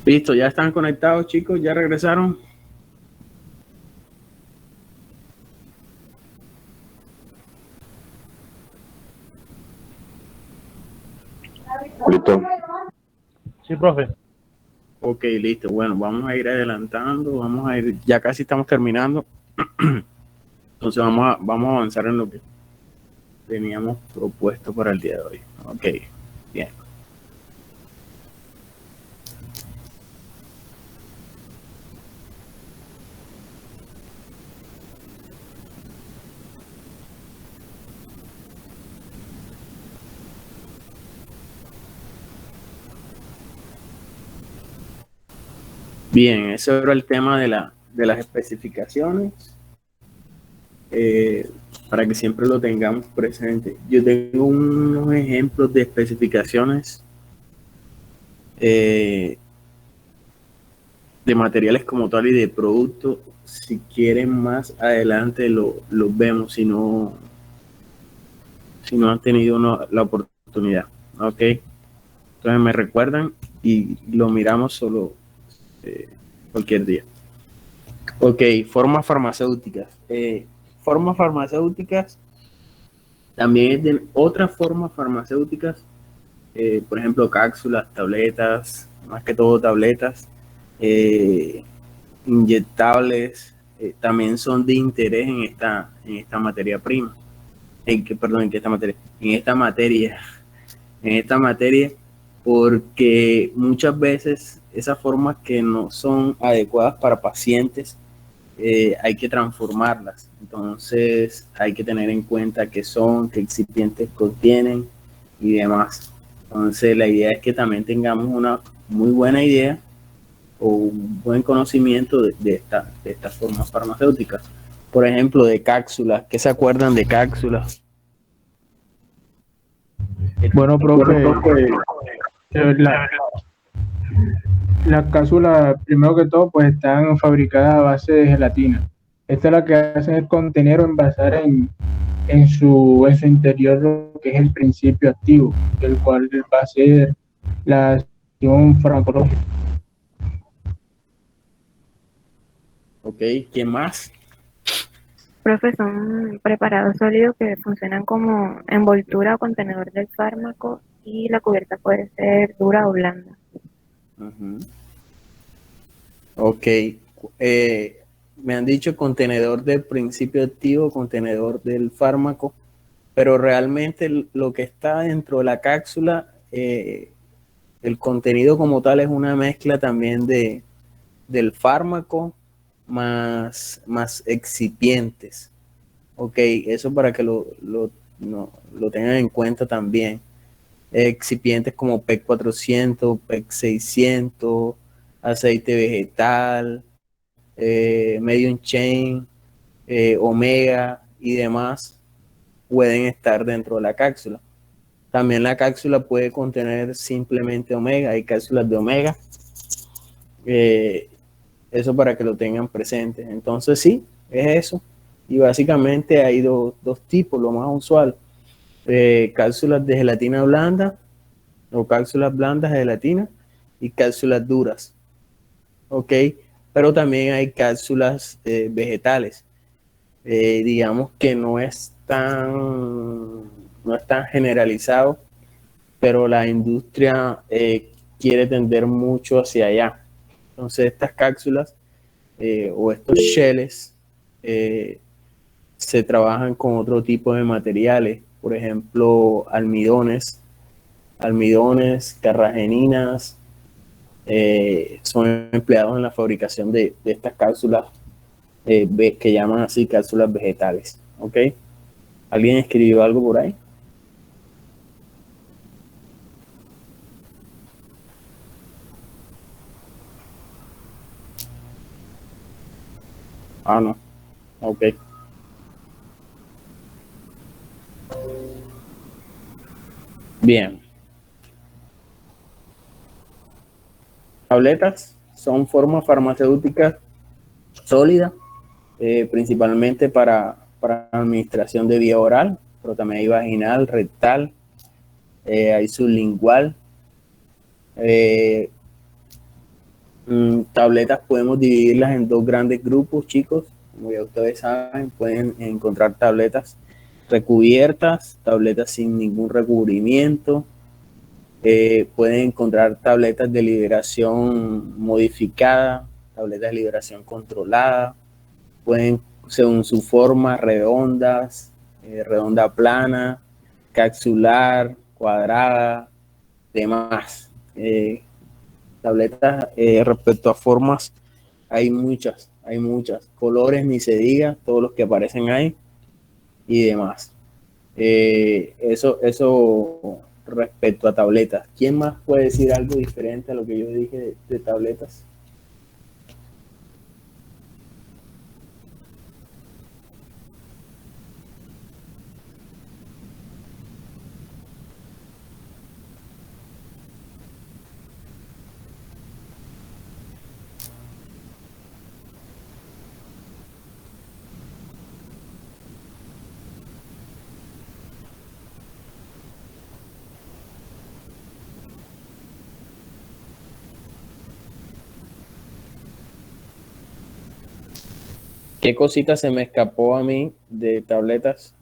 Listo, ya están conectados, chicos, ya regresaron. Listo. Sí, profe. Ok, listo. Bueno, vamos a ir adelantando, vamos a ir, ya casi estamos terminando. Entonces vamos a avanzar en lo que teníamos propuesto para el día de hoy. Ok, bien. Bien, ese era el tema de las especificaciones, eh, para que siempre lo tengamos presente. Yo tengo unos ejemplos de especificaciones eh, de materiales como tal y de productos. Si quieren más adelante los vemos, si no han tenido la oportunidad. Ok, entonces me recuerdan y lo miramos solo cualquier día. Ok, formas farmacéuticas. Formas farmacéuticas también es de otras formas farmacéuticas, por ejemplo, cápsulas, tabletas, más que todo tabletas, eh, inyectables, también son de interés en esta materia prima, perdón, en esta materia, porque muchas veces esas formas que no son adecuadas para pacientes, hay que transformarlas. Entonces hay que tener en cuenta qué son, qué excipientes contienen y demás. Entonces la idea es que también tengamos una muy buena idea o un buen conocimiento de estas formas farmacéuticas. Por ejemplo, de cápsulas. ¿Qué se acuerdan de cápsulas? Bueno, Bueno, profe, profe, la, las cápsulas, primero que todo, pues están fabricadas a base de gelatina. Esta es la que hace es contener o envasar en su interior lo que es el principio activo, el cual va a ser la acción farmacológica. ¿Ok? ¿Quién más? Profe, son preparados sólidos que funcionan como envoltura o contenedor del fármaco y la cubierta puede ser dura o blanda. Uh-huh. Ok. Me han dicho contenedor del principio activo, contenedor del fármaco, pero realmente lo que está dentro de la cápsula, el contenido como tal es una mezcla también del fármaco más excipientes. Ok, eso para que lo tengan en cuenta también. Excipientes como PEC 400, PEC 600, aceite vegetal, medium chain, omega y demás pueden estar dentro de la cápsula. También la cápsula puede contener simplemente omega, hay cápsulas de omega, eh, eso para que lo tengan presente. Entonces sí, es eso. Y básicamente hay dos tipos, lo más usual. Cápsulas de gelatina blanda o cápsulas blandas de gelatina y cápsulas duras. Ok, pero también hay cápsulas vegetales. Digamos que no es tan generalizado, pero la industria quiere tender mucho hacia allá. Entonces estas cápsulas o estos shells eh, se trabajan con otro tipo de materiales, por ejemplo, almidones, carrageninas, son empleados en la fabricación de estas cápsulas que llaman así cápsulas vegetales. ¿Ok? ¿Alguien escribió algo por ahí? Ah, no. Ok. Bien. Tabletas son formas farmacéuticas sólidas, principalmente para administración de vía oral, pero también hay vaginal, rectal, hay sublingual. Eh, Tabletas podemos dividirlas en dos grandes grupos, chicos. Como ya ustedes saben, pueden encontrar tabletas recubiertas, tabletas sin ningún recubrimiento. Pueden encontrar tabletas de liberación modificada, tabletas de liberación controlada. Pueden, según su forma, redondas, redonda plana, capsular, cuadrada, demás. Tabletas respecto a formas, hay muchas. Colores ni se diga, todos los que aparecen ahí y demás. Eso respecto a tabletas. ¿Quién más puede decir algo diferente a lo que yo dije de tabletas? ¿Qué cosita se me escapó a mí de tabletas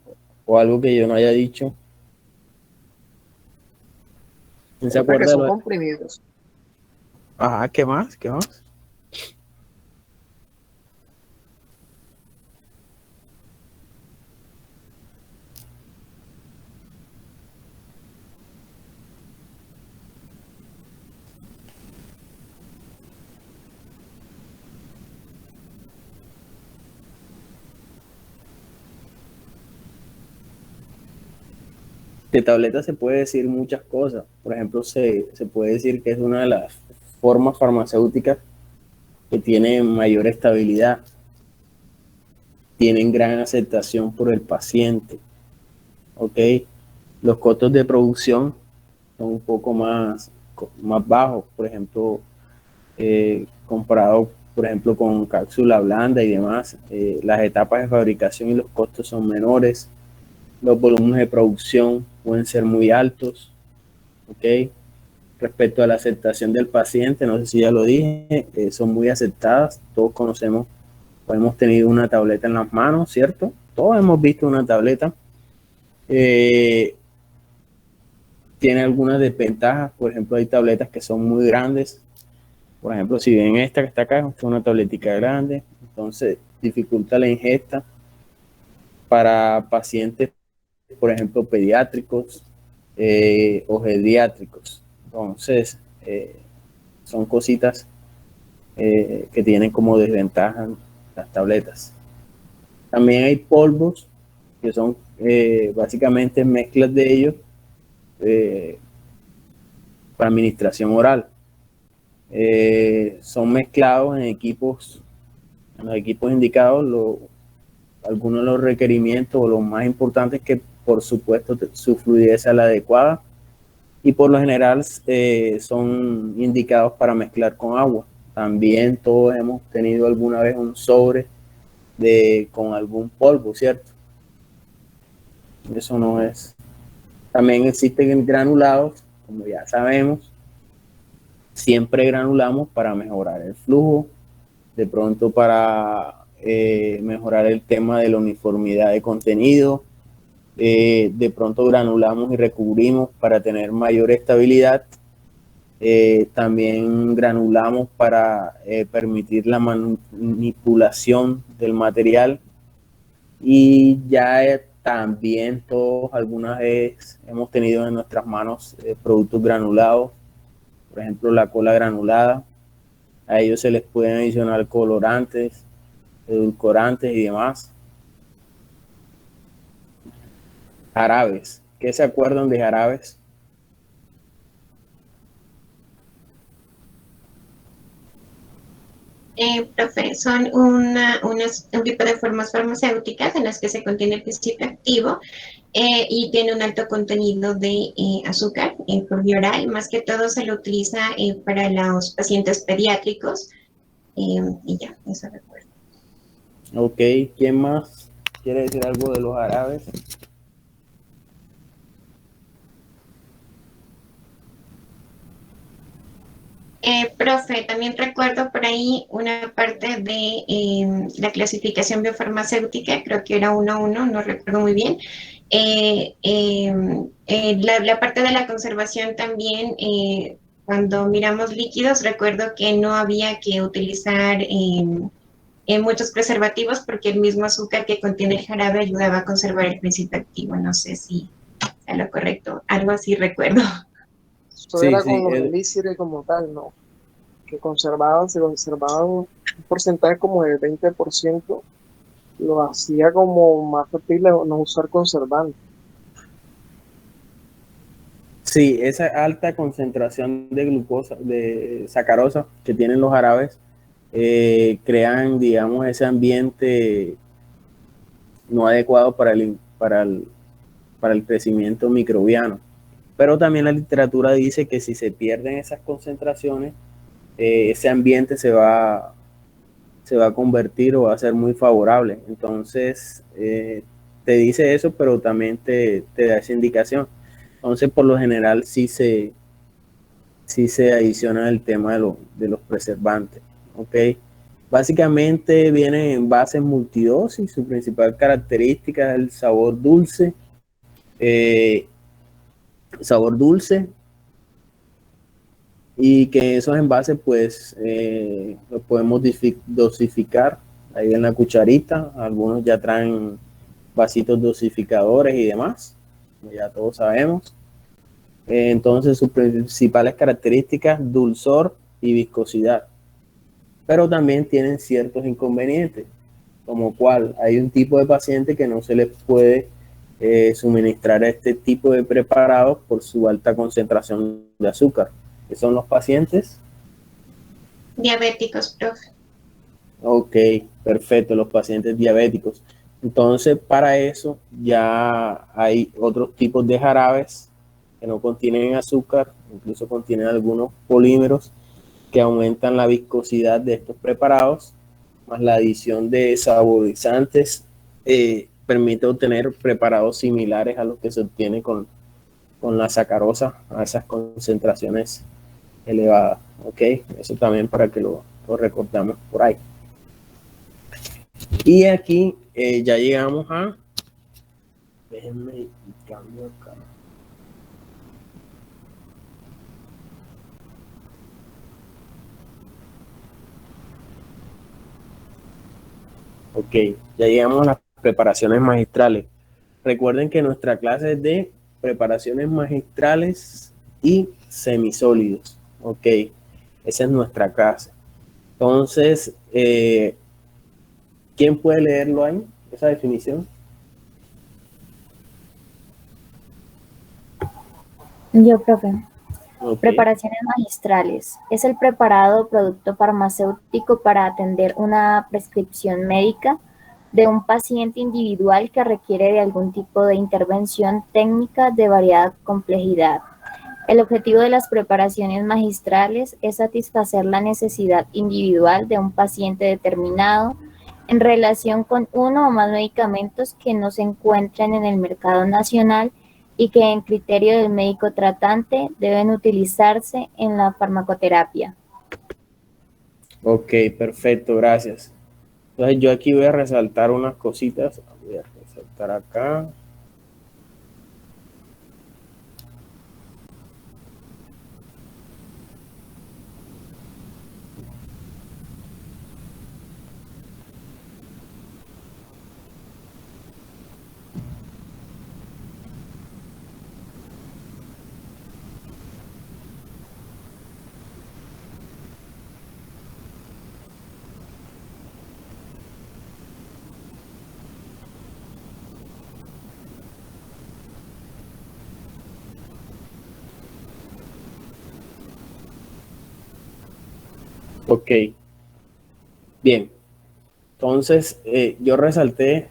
o algo que yo no haya dicho? ¿Quién se Recuerda que acuerda de son lo de... comprimidos. Ajá, ¿qué más? ¿Qué más? De tableta se puede decir muchas cosas. Por ejemplo, se puede decir que es una de las formas farmacéuticas que tiene mayor estabilidad, tienen gran aceptación por el paciente. ¿Ok? Los costos de producción son un poco más bajos, por ejemplo, comparado, por ejemplo, con cápsula blanda y demás. Las etapas de fabricación y los costos son menores. Los volúmenes de producción pueden ser muy altos. ¿Ok? Respecto a la aceptación del paciente, no sé si ya lo dije, son muy aceptadas. Todos conocemos o hemos tenido una tableta en las manos, ¿cierto? Todos hemos visto una tableta. Tiene algunas desventajas, por ejemplo, hay tabletas que son muy grandes. Por ejemplo, si ven esta que está acá, es una tabletica grande, entonces dificulta la ingesta para pacientes, por ejemplo, pediátricos o geriátricos. Entonces, son cositas que tienen como desventaja las tabletas. También hay polvos, que son básicamente mezclas de ellos para administración oral. Son mezclados en los equipos indicados. Algunos de los requerimientos o los más importantes que, por supuesto, su fluidez sea la adecuada, y por lo general son indicados para mezclar con agua. También todos hemos tenido alguna vez un sobre con algún polvo, ¿cierto? Eso no es. También existen granulados, como ya sabemos. Siempre granulamos para mejorar el flujo, de pronto para mejorar el tema de la uniformidad de contenido. De pronto granulamos y recubrimos para tener mayor estabilidad. También granulamos para permitir la manipulación del material. Y ya también todos alguna vez hemos tenido en nuestras manos productos granulados, por ejemplo la cola granulada. A ellos se les pueden adicionar colorantes, edulcorantes y demás. Jarabes. ¿Qué se acuerdan de jarabes? Profe, son un tipo de formas farmacéuticas en las que se contiene el principio activo y tiene un alto contenido de azúcar por vía oral. Más que todo se lo utiliza para los pacientes pediátricos y ya, eso recuerdo. Ok, ¿quién más quiere decir algo de los jarabes? Profe, también recuerdo por ahí una parte de la clasificación biofarmacéutica, creo que era 1.1, no recuerdo muy bien. La parte de la conservación también, cuando miramos líquidos, recuerdo que no había que utilizar muchos preservativos porque el mismo azúcar que contiene el jarabe ayudaba a conservar el principio activo. No sé si sea lo correcto, algo así recuerdo. Eso Sí, era sí, con los elixires como tal, ¿no? Que se conservaban un porcentaje como de 20%, lo hacía como más factible no usar conservantes. sí, esa alta concentración de glucosa, de sacarosa que tienen los jarabes, crean, digamos, ese ambiente no adecuado para el crecimiento microbiano. Pero también la literatura dice que si se pierden esas concentraciones, ese ambiente se va a convertir o va a ser muy favorable. Entonces, te dice eso, pero también te da esa indicación. Entonces, por lo general, sí se adiciona el tema de los preservantes. ¿Ok? Básicamente vienen en bases multidosis. Su principal característica es el eh, sabor dulce, y que esos envases pues los podemos dosificar ahí en la cucharita. Algunos ya traen vasitos dosificadores y demás, como ya todos sabemos. Entonces sus principales características: dulzor y viscosidad, pero también tienen ciertos inconvenientes, como cual hay un tipo de paciente que no se les puede suministrar este tipo de preparados por su alta concentración de azúcar, que son los pacientes Diabéticos, profe. Ok, perfecto, los pacientes diabéticos. Entonces, para eso ya hay otros tipos de jarabes que no contienen azúcar, incluso contienen algunos polímeros que aumentan la viscosidad de estos preparados, más la adición de saborizantes permite obtener preparados similares a los que se obtiene con la sacarosa a esas concentraciones elevadas. Ok, eso también para que lo recordamos por ahí. Y aquí ya llegamos a... Déjenme cambio acá. Ok, ya llegamos a las preparaciones magistrales. Recuerden que nuestra clase es de preparaciones magistrales y semisólidos. Ok, esa es nuestra clase. Entonces, ¿quién puede leerlo ahí? Esa definición. Yo, profe. Okay. Preparaciones magistrales. Es el preparado o producto farmacéutico para atender una prescripción médica de un paciente individual que requiere de algún tipo de intervención técnica de variada complejidad. El objetivo de las preparaciones magistrales es satisfacer la necesidad individual de un paciente determinado en relación con uno o más medicamentos que no se encuentren en el mercado nacional y que en criterio del médico tratante deben utilizarse en la farmacoterapia. Ok, perfecto, gracias. Entonces yo aquí voy a resaltar unas cositas. Voy a resaltar acá. Ok, bien. Entonces yo resalté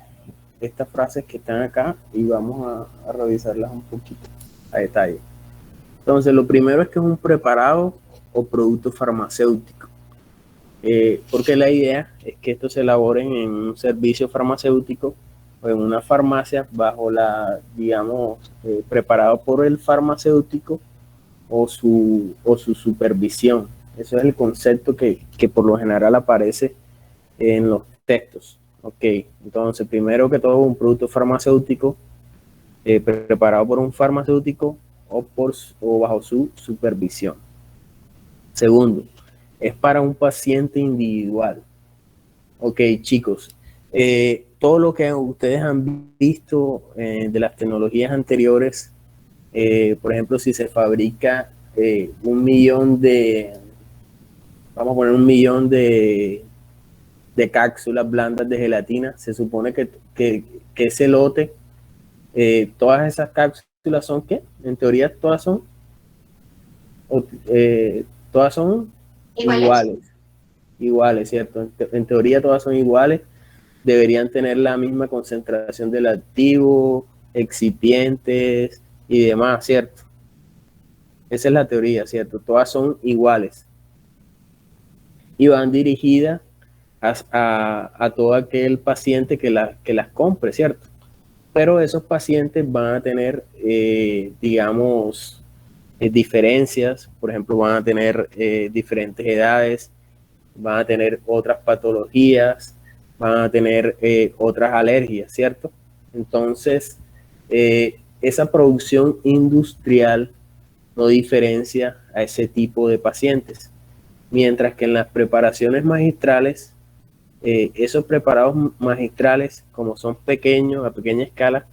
estas frases que están acá y vamos a revisarlas un poquito a detalle. Entonces, lo primero es que es un preparado o producto farmacéutico, porque la idea es que estos se elaboren en un servicio farmacéutico o en una farmacia bajo la, digamos, preparado por el farmacéutico o su supervisión. Eso es el concepto que por lo general aparece en los textos. Ok, entonces primero que todo un producto farmacéutico preparado por un farmacéutico o bajo su supervisión. Segundo, es para un paciente individual. Ok, chicos, todo lo que ustedes han visto de las tecnologías anteriores, por ejemplo, si se fabrica 1.000.000 vamos a poner 1.000.000 de cápsulas blandas de gelatina, se supone que ese lote, todas esas cápsulas son ¿qué? En teoría todas son iguales, ¿cierto? En teoría todas son iguales, deberían tener la misma concentración del activo, excipientes y demás, ¿cierto? Esa es la teoría, ¿cierto? Todas son iguales y van dirigidas a todo aquel paciente que las compre, ¿cierto? Pero esos pacientes van a tener, digamos, diferencias, por ejemplo, van a tener diferentes edades, van a tener otras patologías, van a tener otras alergias, ¿cierto? Entonces, esa producción industrial no diferencia a ese tipo de pacientes, mientras que en las preparaciones magistrales, esos preparados magistrales, como son pequeños, a pequeña escala,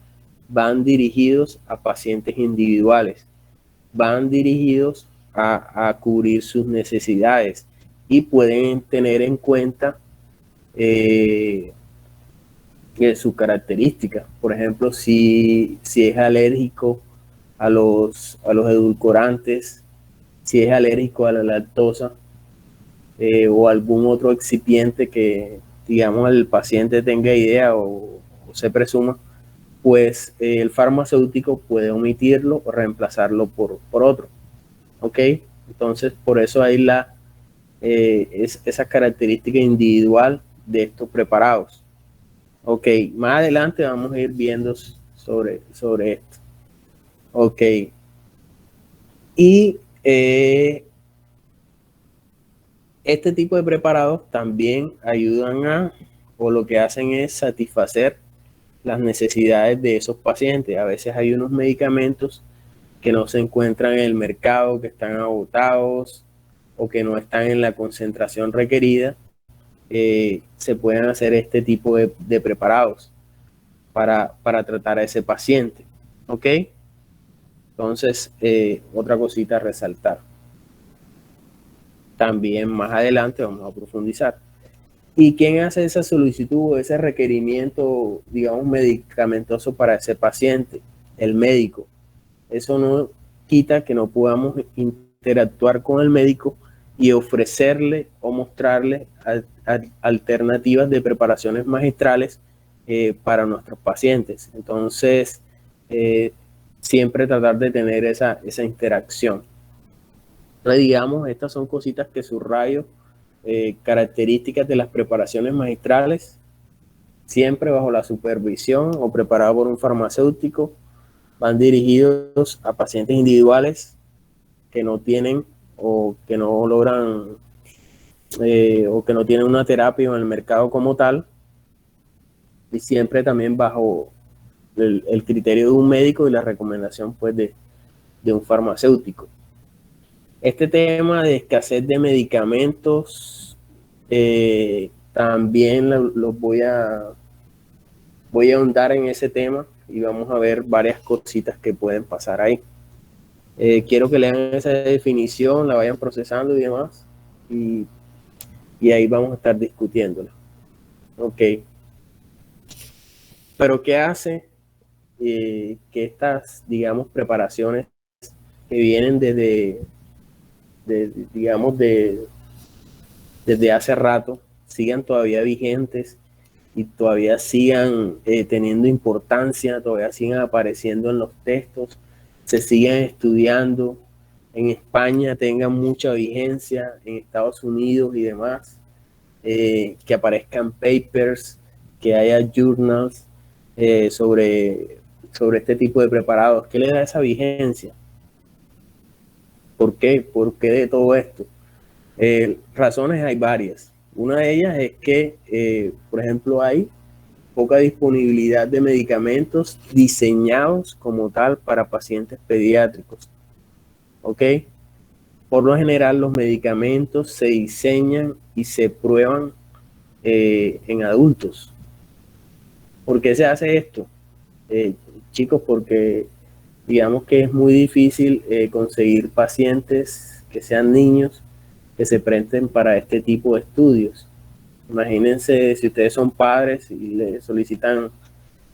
van dirigidos a pacientes individuales, van dirigidos a cubrir sus necesidades y pueden tener en cuenta sus características. Por ejemplo, si es alérgico a los edulcorantes, si es alérgico a la lactosa o algún otro excipiente que, digamos, el paciente tenga idea o se presuma, pues el farmacéutico puede omitirlo o reemplazarlo por otro. ¿Ok? Entonces, por eso hay esa característica individual de estos preparados. Ok, más adelante vamos a ir viendo sobre esto. Ok. Y este tipo de preparados también ayudan o lo que hacen es satisfacer las necesidades de esos pacientes. A veces hay unos medicamentos que no se encuentran en el mercado, que están agotados o que no están en la concentración requerida. Se pueden hacer este tipo de preparados para tratar a ese paciente. ¿Ok? Entonces, otra cosita a resaltar. También más adelante vamos a profundizar. ¿Y quién hace esa solicitud o ese requerimiento, digamos, medicamentoso para ese paciente? El médico. Eso no quita que no podamos interactuar con el médico y ofrecerle o mostrarle alternativas de preparaciones magistrales para nuestros pacientes. Entonces, siempre tratar de tener esa interacción. Entonces, digamos, estas son cositas que subrayo, características de las preparaciones magistrales, siempre bajo la supervisión o preparado por un farmacéutico, van dirigidos a pacientes individuales que no tienen o que no logran o que no tienen una terapia en el mercado como tal, y siempre también bajo el criterio de un médico y la recomendación pues de un farmacéutico. Este tema de escasez de medicamentos también los voy a ahondar en ese tema y vamos a ver varias cositas que pueden pasar ahí. Quiero que lean esa definición, la vayan procesando y demás, y ahí vamos a estar discutiéndola. Ok. Pero ¿qué hace que estas, digamos, preparaciones que vienen desde hace rato sigan todavía vigentes y todavía sigan teniendo importancia, todavía sigan apareciendo en los textos, se sigan estudiando, en España tengan mucha vigencia, en Estados Unidos y demás, que aparezcan papers, que haya journals sobre este tipo de preparados? ¿Qué le da esa vigencia? ¿Por qué? ¿Por qué de todo esto? Razones hay varias. Una de ellas es que, por ejemplo, hay poca disponibilidad de medicamentos diseñados como tal para pacientes pediátricos. ¿Ok? Por lo general, los medicamentos se diseñan y se prueban en adultos. ¿Por qué se hace esto? Chicos, porque digamos que es muy difícil conseguir pacientes que sean niños que se presten para este tipo de estudios. Imagínense si ustedes son padres y le solicitan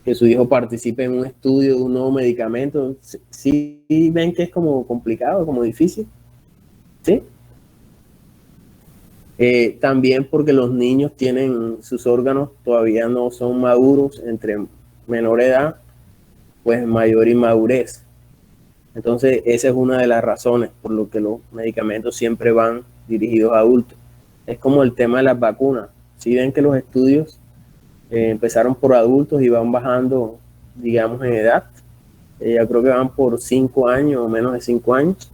que su hijo participe en un estudio de un nuevo medicamento. ¿Sí ven que es como complicado, como difícil? ¿Sí? También porque los niños tienen sus órganos todavía no son maduros, entre menor edad, pues mayor inmadurez. Entonces, esa es una de las razones por lo que los medicamentos siempre van dirigidos a adultos. Es como el tema de las vacunas. Si ven que los estudios empezaron por adultos y van bajando, digamos, en edad, yo creo que van por 5 años o menos de 5 años.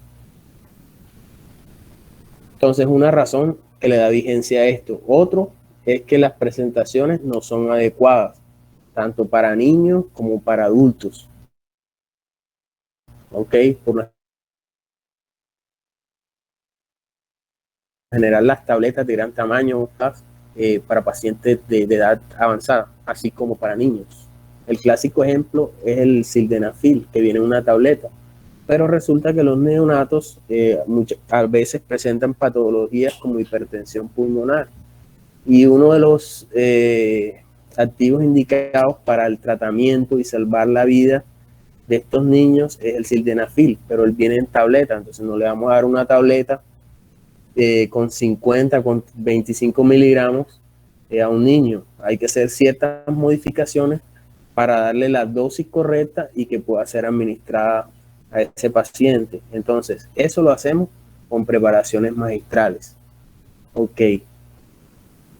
Entonces, una razón que le da vigencia a esto. Otro es que las presentaciones no son adecuadas, tanto para niños como para adultos. ¿Ok? Por lo general, las tabletas de gran tamaño para pacientes de edad avanzada, así como para niños. El clásico ejemplo es el sildenafil, que viene en una tableta. Pero resulta que los neonatos a veces presentan patologías como hipertensión pulmonar. Y uno de los activos indicados para el tratamiento y salvar la vida de estos niños es el sildenafil, pero él viene en tableta, entonces no le vamos a dar una tableta con 50, con 25 miligramos a un niño. Hay que hacer ciertas modificaciones para darle la dosis correcta y que pueda ser administrada a ese paciente. Entonces, eso lo hacemos con preparaciones magistrales. Ok.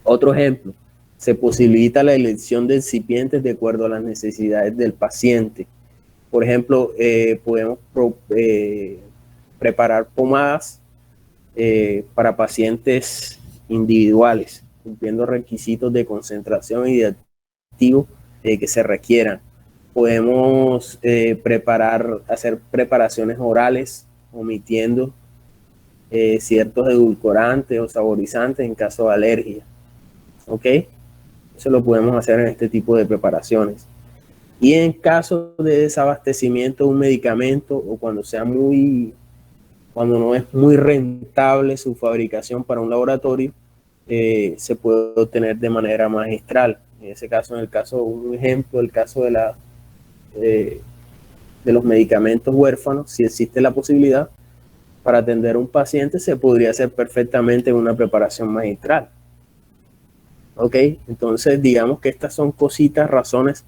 Otro ejemplo, se posibilita la elección de excipientes de acuerdo a las necesidades del paciente. Por ejemplo, podemos preparar pomadas para pacientes individuales, cumpliendo requisitos de concentración y de activo que se requieran. Podemos hacer preparaciones orales, omitiendo ciertos edulcorantes o saborizantes en caso de alergia. ¿Ok? Eso lo podemos hacer en este tipo de preparaciones. Y en caso de desabastecimiento de un medicamento o cuando no es muy rentable su fabricación para un laboratorio, se puede obtener de manera magistral. En ese caso, un ejemplo, el caso de los medicamentos huérfanos, si existe la posibilidad, para atender a un paciente se podría hacer perfectamente en una preparación magistral. ¿Ok? Entonces, digamos que estas son cositas, razones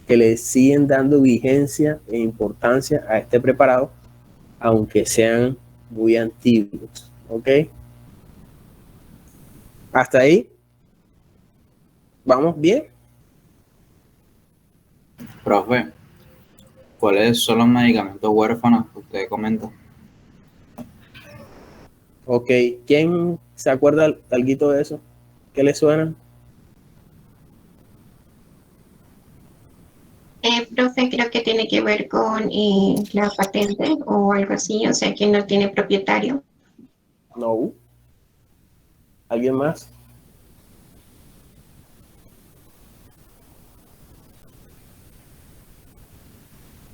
que le siguen dando vigencia e importancia a este preparado, aunque sean muy antiguos. ¿Ok? ¿Hasta ahí? ¿Vamos bien? Profe, ¿cuáles son los medicamentos huérfanos que usted comenta? Ok, ¿quién se acuerda algo de eso? ¿Qué le suena? Profe, creo que tiene que ver con la patente o algo así, o sea, que no tiene propietario. No. ¿Alguien más?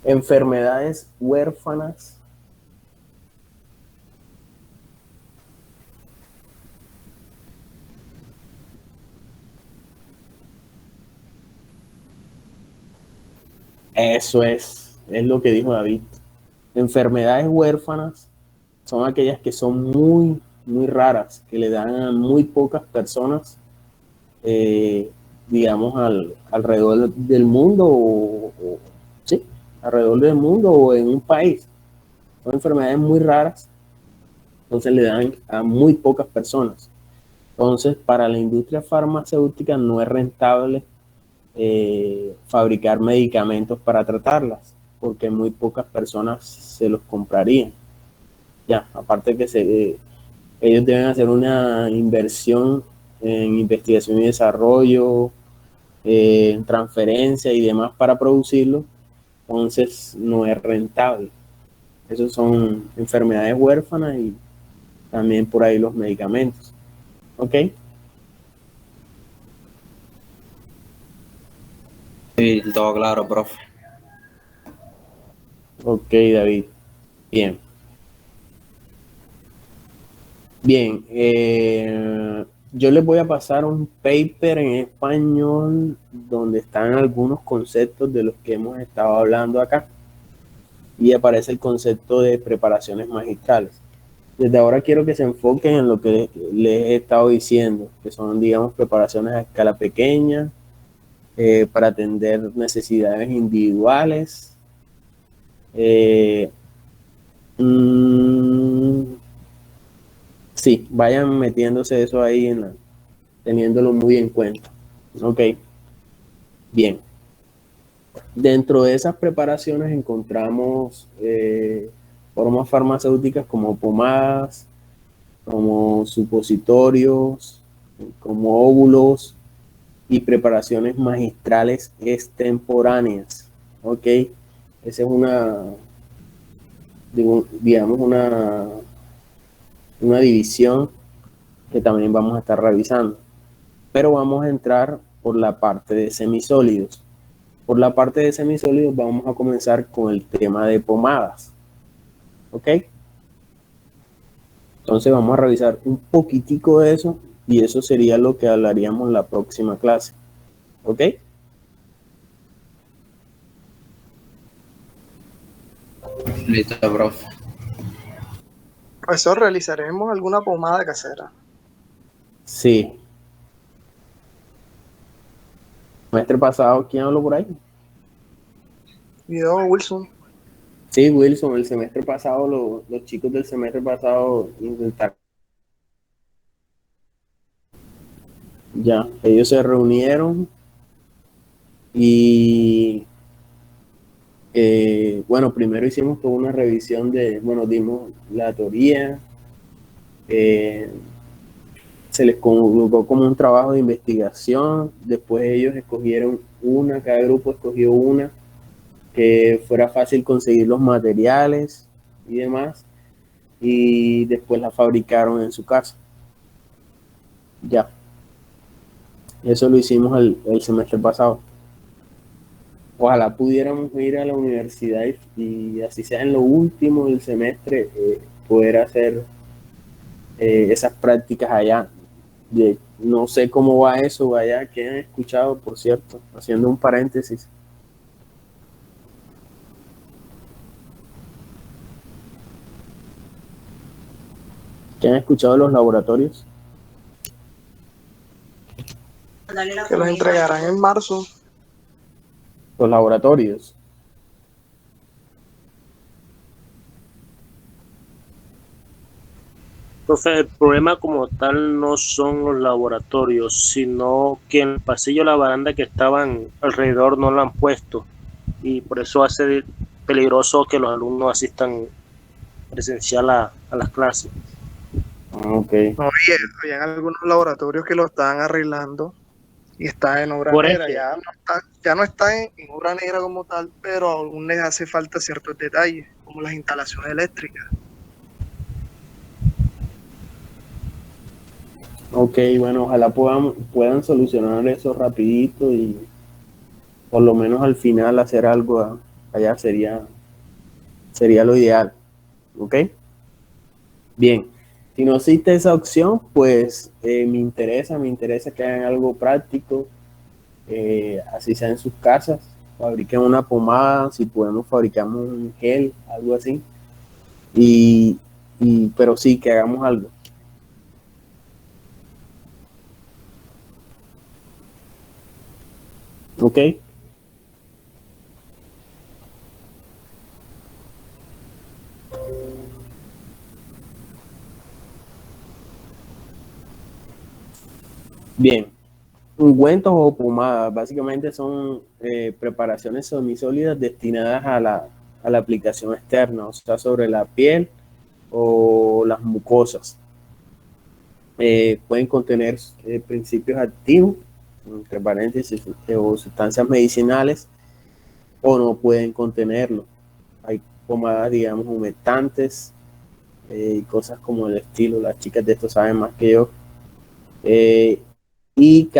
Enfermedades huérfanas. Eso es lo que dijo David. Enfermedades huérfanas son aquellas que son muy, muy raras, que le dan a muy pocas personas, digamos, alrededor del mundo, sí, alrededor del mundo o en un país. Son enfermedades muy raras, entonces le dan a muy pocas personas. Entonces, para la industria farmacéutica no es rentable fabricar medicamentos para tratarlas, porque muy pocas personas se los comprarían. Ya, aparte que ellos deben hacer una inversión en investigación y desarrollo, en transferencia y demás para producirlo, entonces no es rentable. Esos son enfermedades huérfanas y también por ahí los medicamentos. ¿Ok? Sí, todo claro, profe. Ok, David. Bien. Bien. Yo les voy a pasar un paper en español donde están algunos conceptos de los que hemos estado hablando acá. Y aparece el concepto de preparaciones magistrales. Desde ahora quiero que se enfoquen en lo que les he estado diciendo, que son, digamos, preparaciones a escala pequeña, para atender necesidades individuales. Sí, vayan metiéndose eso ahí, teniéndolo muy en cuenta. Ok, bien. Dentro de esas preparaciones encontramos formas farmacéuticas como pomadas, como supositorios, como óvulos y preparaciones magistrales extemporáneas. Ok, esa es digamos, una división que también vamos a estar revisando. Pero vamos a entrar por la parte de semisólidos. Por la parte de semisólidos vamos a comenzar con el tema de pomadas. ¿Ok? Entonces vamos a revisar un poquitico de eso y eso sería lo que hablaríamos en la próxima clase. ¿Ok? Listo, profe. Profesor, ¿realizaremos alguna pomada casera? Sí. Semestre pasado, ¿quién habló por ahí? Video Wilson. Sí, Wilson, el semestre pasado, los chicos del semestre pasado intentaron. Ya, ellos se reunieron y bueno, primero hicimos toda una revisión dimos la teoría, se les colocó como un trabajo de investigación, después ellos escogieron cada grupo escogió una que fuera fácil conseguir los materiales y demás, y después la fabricaron en su casa. Ya, eso lo hicimos el semestre pasado. Ojalá pudiéramos ir a la universidad y así sea en lo último del semestre, poder hacer esas prácticas allá. No sé cómo va eso allá, que han escuchado, por cierto, haciendo un paréntesis. ¿Qué han escuchado de los laboratorios? Que los entregarán en marzo. Los laboratorios. Profe, el problema como tal no son los laboratorios, sino que en el pasillo la baranda que estaban alrededor no la han puesto y por eso hace peligroso que los alumnos asistan presencial a las clases. Ok. No, habían algunos laboratorios que lo estaban arreglando y está en obra Por negra. eso. Ya no está en obra negra como tal, pero aún les hace falta ciertos detalles, como las instalaciones eléctricas. Ok, bueno, ojalá puedan solucionar eso rapidito y por lo menos al final hacer algo allá sería lo ideal. ¿Ok? Bien, si no existe esa opción, pues me interesa que hagan algo práctico, así sea en sus casas, fabriquen una pomada, si podemos fabricamos un gel, algo así, pero sí, que hagamos algo. ¿Ok? Bien, ungüentos o pomadas básicamente son preparaciones semisólidas destinadas a la aplicación externa, o sea, sobre la piel o las mucosas. pueden contener principios activos, entre paréntesis, o sustancias medicinales, o no pueden contenerlo. Hay pomadas, digamos, humectantes y cosas como el estilo. Las chicas de esto saben más que yo. Y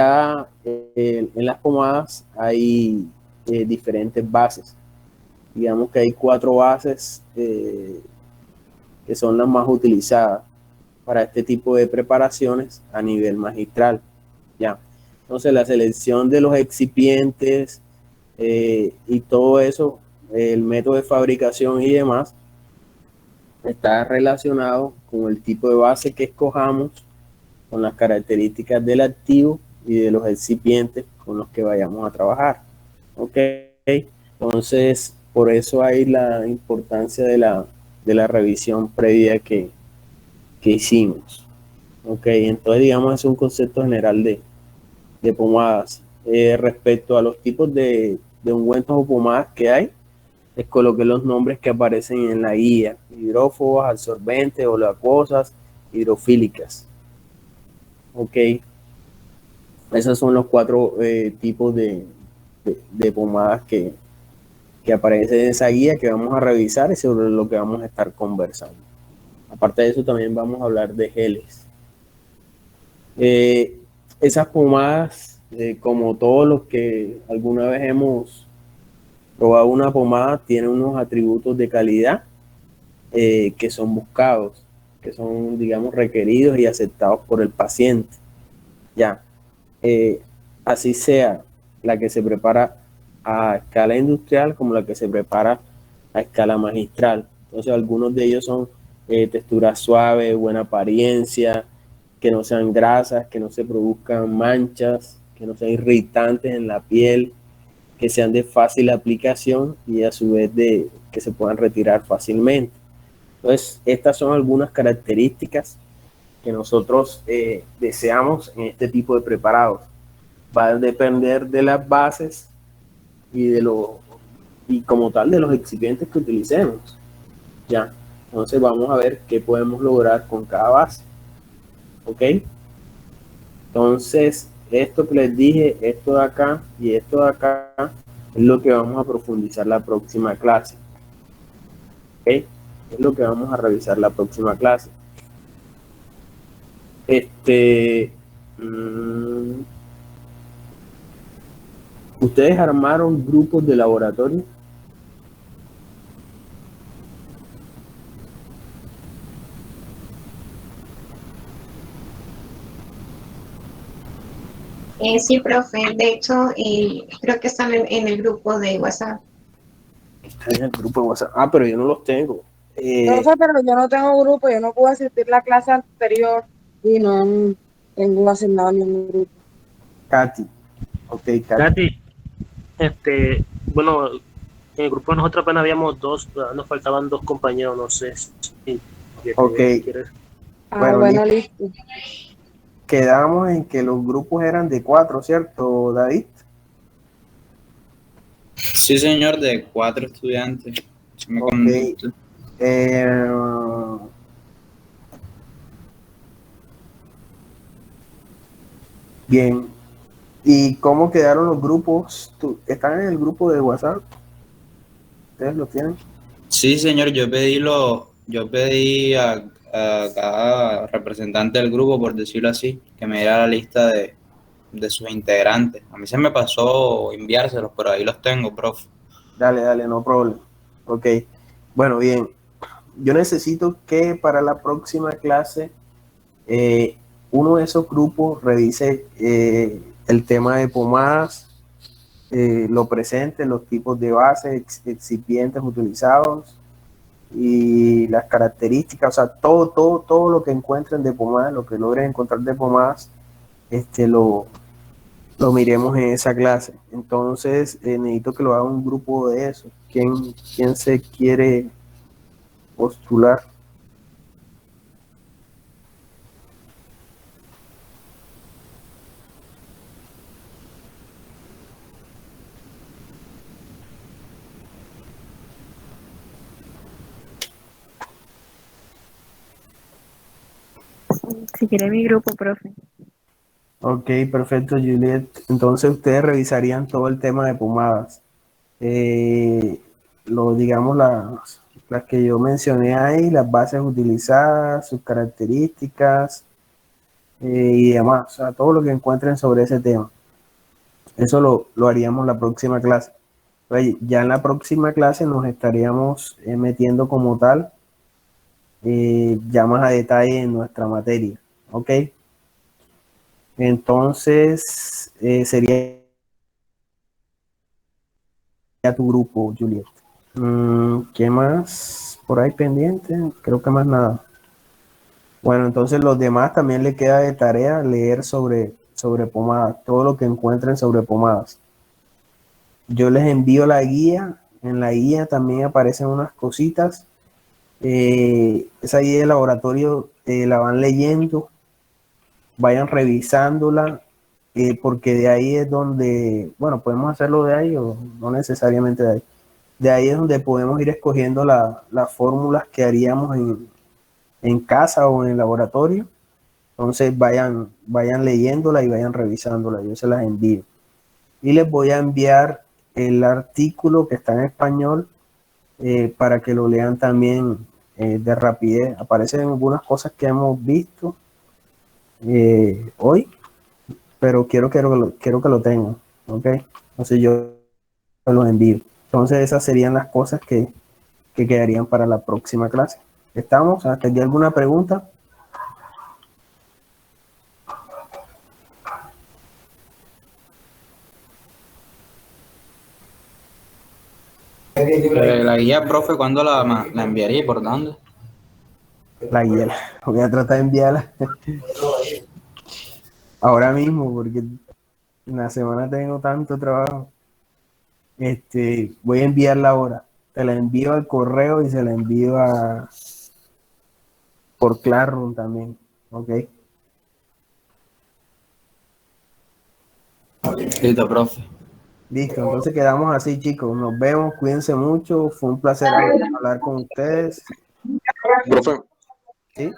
en las pomadas hay diferentes bases. Digamos que hay 4 bases que son las más utilizadas para este tipo de preparaciones a nivel magistral. ¿Ya? Entonces la selección de los excipientes y todo eso, el método de fabricación y demás, está relacionado con el tipo de base que escojamos, con las características del activo y de los excipientes con los que vayamos a trabajar. ¿Ok? Entonces, por eso hay la importancia de la revisión previa que hicimos. ¿Ok? Entonces, digamos, es un concepto general de pomadas. Respecto a los tipos de ungüentos o pomadas que hay, les coloqué los nombres que aparecen en la guía: hidrófobas, absorbentes, oleaquosas, hidrofílicas. Ok, esos son los 4 tipos de pomadas que aparecen en esa guía que vamos a revisar y sobre lo que vamos a estar conversando. Aparte de eso, también vamos a hablar de geles. Esas pomadas, como todos los que alguna vez hemos probado una pomada, tienen unos atributos de calidad que son buscados, que son, digamos, requeridos y aceptados por el paciente. Ya, así sea la que se prepara a escala industrial como la que se prepara a escala magistral. Entonces, algunos de ellos son textura suave, buena apariencia, que no sean grasas, que no se produzcan manchas, que no sean irritantes en la piel, que sean de fácil aplicación y a su vez que se puedan retirar fácilmente. Entonces, estas son algunas características que nosotros deseamos en este tipo de preparados. Va a depender de las bases y como tal de los excipientes que utilicemos. Ya, entonces vamos a ver qué podemos lograr con cada base. ¿Ok? Entonces, esto que les dije, esto de acá y esto de acá, es lo que vamos a profundizar la próxima clase. ¿Ok? Es lo que vamos a revisar la próxima clase. ¿Ustedes armaron grupos de laboratorio? Sí, profe. De hecho, creo que están en el grupo de WhatsApp. Están en el grupo de WhatsApp. Ah, pero yo no los tengo. Profe, pero yo no tengo grupo, yo no puedo asistir a la clase anterior y no tengo asignado ningún grupo. Katy. Ok, Katy, bueno, en el grupo de nosotros apenas habíamos 2, nos faltaban 2 compañeros, no sé si ok. quieres. Bueno, listo. Quedamos en que los grupos eran de 4, ¿cierto, David? Sí, señor, de 4 estudiantes. Ok. Bien. ¿Y cómo quedaron los grupos? ¿Están en el grupo de WhatsApp? ¿Ustedes lo tienen? Sí, señor, yo pedí a cada representante del grupo, por decirlo así, que me diera la lista de sus integrantes. A mí se me pasó enviárselos, pero ahí los tengo, profe. Dale, no problema. Ok. Bueno, bien. Yo necesito que para la próxima clase uno de esos grupos revise el tema de pomadas, lo presente, los tipos de bases, excipientes utilizados y las características, o sea, todo lo que encuentren de pomadas, lo que logren encontrar de pomadas, lo miremos en esa clase. Entonces, necesito que lo haga un grupo de eso. ¿Quién se quiere postular? Si quiere mi grupo, profe. Ok, perfecto, Juliet. Entonces ustedes revisarían todo el tema de pomadas. Digamos, las que yo mencioné ahí, las bases utilizadas, sus características y demás. O sea, todo lo que encuentren sobre ese tema. Eso lo haríamos la próxima clase. Oye, ya en la próxima clase nos estaríamos metiendo como tal ya más a detalle en nuestra materia. ¿Ok? Entonces, sería tu grupo, Juliet. ¿Qué más por ahí pendiente? Creo que más nada. Bueno, entonces los demás también le queda de tarea leer sobre pomadas, todo lo que encuentren sobre pomadas. Yo les envío la guía. En la guía también aparecen unas cositas. Esa guía de laboratorio la van leyendo, vayan revisándola, porque de ahí es donde, bueno, podemos hacerlo de ahí o no necesariamente de ahí. De ahí es donde podemos ir escogiendo las fórmulas que haríamos en casa o en el laboratorio. Entonces vayan leyéndola y vayan revisándola. Yo se las envío. Y les voy a enviar el artículo que está en español para que lo lean también de rapidez. Aparecen algunas cosas que hemos visto hoy, pero quiero que lo tengan, ¿ok? Entonces yo los envío. Entonces esas serían las cosas que quedarían para la próxima clase. ¿Estamos? ¿Hasta aquí alguna pregunta? La guía, profe, ¿cuándo la enviaría y por dónde? La guía, voy a tratar de enviarla ahora mismo, porque en la semana tengo tanto trabajo. Voy a enviarla ahora. Te la envío al correo y se la envío por Classroom también, ¿ok? Listo, profe. Listo, entonces quedamos así, chicos. Nos vemos, cuídense mucho. Fue un placer hablar con ustedes. Profe, ¿Sí?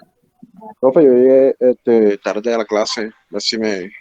profe, yo llegué tarde a la clase, a ver si me